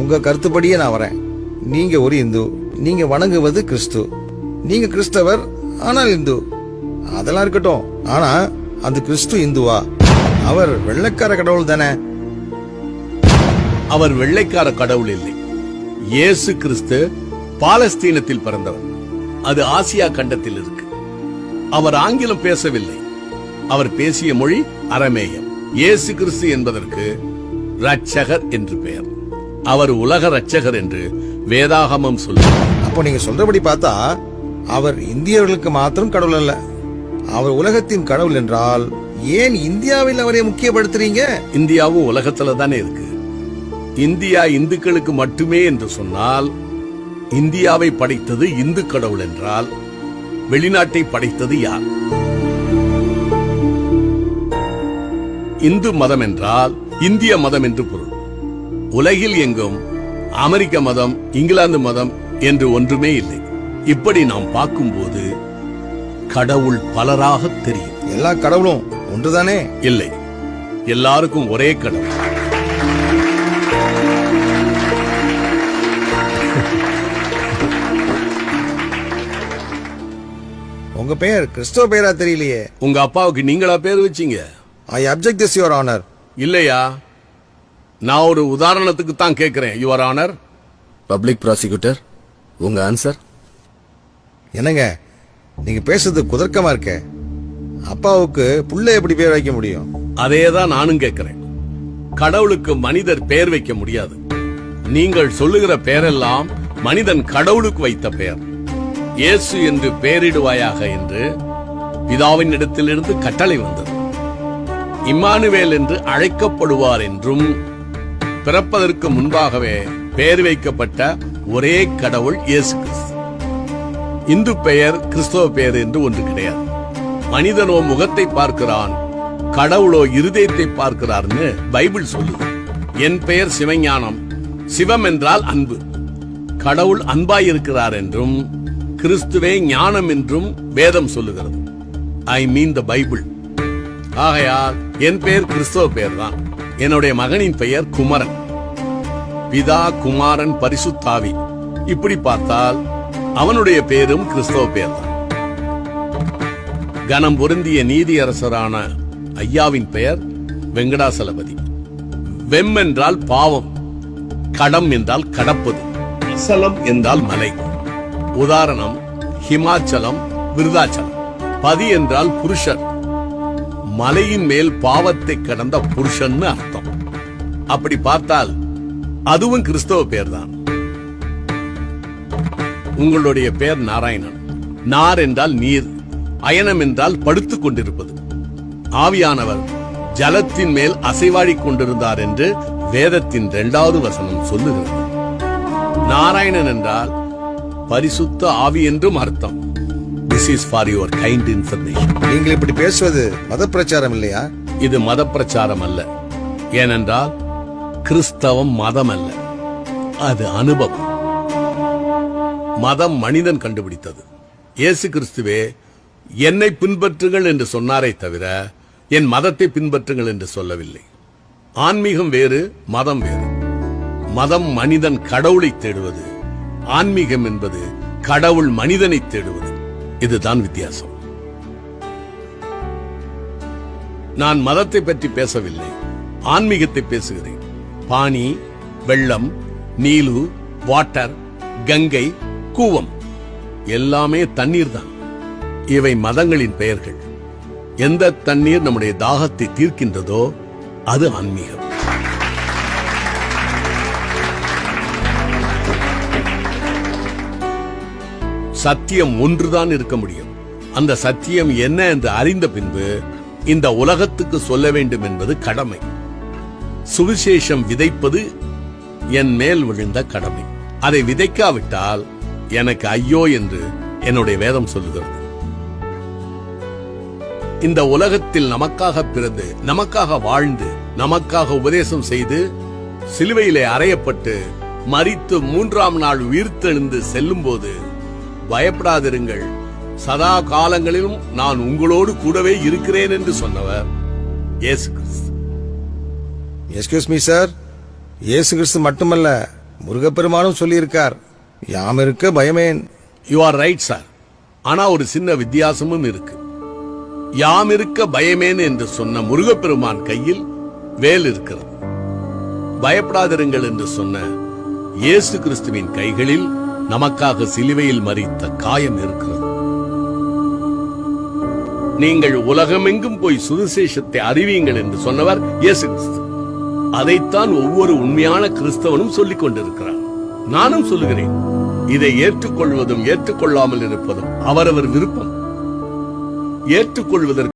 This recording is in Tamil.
உங்க கருத்துப்படியே நான் வரேன். நீங்க ஒரு இந்து, நீங்க வணங்குவது கிறிஸ்து. நீங்க கிறிஸ்தவர் ஆனால் இந்து. அதெல்லாம் இருக்கட்டும். ஆனா அந்த கிறிஸ்து இந்துவா? அவர் வெள்ளைக்கார கடவுள் தானே? அவர் வெள்ளைக்கார கடவுள் இல்லை. இயேசு கிறிஸ்து பாலஸ்தீனத்தில் பிறந்தவர். அது ஆசியா கண்டத்தில் இருக்கு. அவர் ஆங்கிலம் பேசவில்லை. அவர் பேசிய மொழி அரமேயம். இயேசு கிறிஸ்து என்பதற்கு ரட்சகர் என்று பெயர். அவர் உலக ரட்சகர் என்று வேதாகமம் சொல்லுவார். அப்போ நீங்க சொல்றபடி பார்த்தா அவர் இந்தியர்களுக்கு மாத்திரம் கடவுள் அல்ல, அவர் உலகத்தின் கடவுள் என்றால் ஏன் இந்தியாவில் அவரை முக்கியப்படுத்துறீங்க? இந்தியாவும் உலகத்துல தானே இருக்கு. இந்தியா இந்துக்களுக்கு மட்டுமே என்று சொன்னால், இந்தியாவை படைத்தது இந்து கடவுள் என்றால் வெளிநாட்டை படைத்தது யார்? இந்து மதம் என்றால் இந்திய மதம் என்று பொருள். உலகில் எங்கும் அமெரிக்க மதம், இங்கிலாந்து மதம் என்று ஒன்றுமே இல்லை. இப்படி நாம் பார்க்கும்போது கடவுள் பலராக தெரியும். எல்லா கடவுளும் ஒன்றுதானே? இல்லை, எல்லாருக்கும் ஒரே கடவுள். உங்க பெயர் கிறிஸ்தவ பெயரா தெரியலையே. உங்க அப்பாவுக்கு நீங்களா பேர் வச்சீங்க? ஐ அப்ஜெக்ட் திஸ் யுவர் ஆனர். இல்லையா, நான் ஒரு உதாரணத்துக்கு தான் கேட்கிறேன். Your honour. பப்ளிக் ப்ராசிக்யூட்டர், உங்க ஆன்சர்? என்னங்க நீங்க பேசுறது குதர்க்கமா இருக்க. அப்பாவுக்கு புள்ள எப்படி பேர் வைக்க முடியும்? அதேதான் நானும் கேட்கிறேன். கடவுளுக்கு மனிதர் பெயர் வைக்க முடியாது. நீங்கள் சொல்லுகிற பெயரெல்லாம் மனிதன் கடவுளுக்கு வைத்த பெயர். இயேசு என்று பெயரிடுவாயாக என்று பிதாவின் இடத்திலிருந்து கட்டளை வந்தது. இம்மானுவேல் என்று அழைக்கப்படுவார் என்றும் பிறப்பதற்கு முன்பாகவே பெயர் வைக்கப்பட்ட ஒரே கடவுள் இயேசு கிறிஸ்து. இந்து பெயர், கிறிஸ்தவ பெயர் என்று ஒன்று கிடையாது. மனிதனோ முகத்தை பார்க்கிறான், கடவுளோ இருதயத்தை பார்க்கிறார்னு பைபிள் சொல்லுது. என் பெயர் சிவஞானம். சிவம் என்றால் அன்பு. கடவுள் அன்பாயிருக்கிறார் என்றும் கிறிஸ்துவே ஞானம் என்றும் வேதம் சொல்லுகிறது. ஐ மீன் த பைபிள். ஆகையால் என் பெயர் கிறிஸ்தவ பெயர் தான். என்னுடைய மகனின் பெயர் குமரன். பிதா, குமாரன், பரிசுத்தாவி. இப்படி பார்த்தால் அவனுடைய பெயரும் கிறிஸ்தவ பெயர் தான். கனம் பொருந்திய நீதியரசரான ஐயாவின் பெயர் வெங்கடாசலபதி. வெம் என்றால் பாவம், கடம் என்றால் கடப்பது, அசலம் என்றால் மலை. உதாரணம் ஹிமாச்சலம், விருதாச்சலம். பதி என்றால் புருஷர். மலையின் மேல் பாவத்தை கடந்த புருஷன் அர்த்தம். அப்படி பார்த்தால் அதுவும் கிறிஸ்தவ பெயர் தான். உங்களுடைய பெயர் நாராயணன். நார் என்றால் நீர், அயனம் என்றால் படுத்துக் கொண்டிருப்பது. ஆவியானவர் ஜலத்தின் மேல் அசைவாடிக் கொண்டிருந்தார் என்று வேதத்தின் 2வது வசனம் சொல்லுகிறது. நாராயணன் என்றால் பரிசுத்த ஆவி என்றும் அர்த்தம். This is for your kind information. நீங்கள் இப்படி பேசுவது மத பிரச்சாரம் இல்லையா? இது மத பிரச்சாரம் அல்ல. ஏனென்றால் கிறிஸ்தவம் மதம் அல்ல, அது அனுபவம். மதம் மனிதன் கண்டுபிடித்தது. இயேசு கிறிஸ்துவே என்னை பின்பற்றுங்கள் என்று சொன்னாரே தவிர என் மதத்தை பின்பற்றுங்கள் என்று சொல்லவில்லை. ஆன்மீகம் வேறு, மதம் வேறு. மதம் மனிதன் கடவுளை தேடுவது, ஆன்மீகம் என்பது கடவுள் மனிதனை தேடுவது. இதுதான் வித்தியாசம். நான் மதத்தை பற்றி பேசவில்லை, ஆன்மீகத்தை பேசுகிறேன். பானி, வெள்ளம், நீலு, வாட்டர், கங்கை, கூவம் எல்லாமே தண்ணீர் தான். இவை மதங்களின் பெயர்கள். எந்த தண்ணீர் நம்முடைய தாகத்தை தீர்க்கின்றதோ அது ஆன்மீகம். சத்தியம் ஒன்றுதான் இருக்க முடியும். அந்த சத்தியம் என்ன என்று அறிந்த பின்பு இந்த உலகத்துக்கு சொல்ல வேண்டும் என்பது கடமை. சுவிசேஷம் விதைப்பது என் மேல் விழுந்த கடமை. அதை விதைக்காவிட்டால் எனக்கு ஐயோ என்று என்னுடைய வேதம் சொல்லுகிறது. இந்த உலகத்தில் நமக்காக பிறந்து, நமக்காக வாழ்ந்து, நமக்காக உபதேசம் செய்து, சிலுவையிலே அறையப்பட்டு மரித்து 3ஆம் நாள் உயிர்த்தெழுந்து செல்லும் போது பயப்படாதிருங்கள், சதா காலங்களிலும் நான் உங்களோடு கூடவே இருக்கிறேன் என்று சொன்னவர் இயேசு கிறிஸ்து. எஸ்கியூஸ் மீ சார், இயேசு கிறிஸ்து மட்டுமல்ல, முருகப்பெருமானும் சொல்லியிருக்கார், யாம் இருக்க பயமேன். You are right sir. ஆனா ஒரு சின்ன வித்தியாசமும் இருக்கு. யாம் இருக்க பயமேன் என்று சொன்ன முருகப்பெருமான் கையில் வேல் இருக்கிறது. பயப்படாதிருங்கள் என்று சொன்ன இயேசு கிறிஸ்துவின் கைகளில் நமக்காக சிலுவையில் மரித்த காயம் இருக்கிறது. நீங்கள் உலகமெங்கும் போய் சுவிசேஷத்தை அறிவியுங்கள் என்று சொன்னவர் இயேசு கிறிஸ்து. அதைத்தான் ஒவ்வொரு உண்மையான கிறிஸ்தவனும் சொல்லிக் கொண்டிருக்கிறார். நானும் சொல்லுகிறேன். இதை ஏற்றுக்கொள்வதும் ஏற்றுக்கொள்ளாமல் இருப்பதும் அவரவர் விருப்பம். ஏற்றுக்கொள்வதற்கு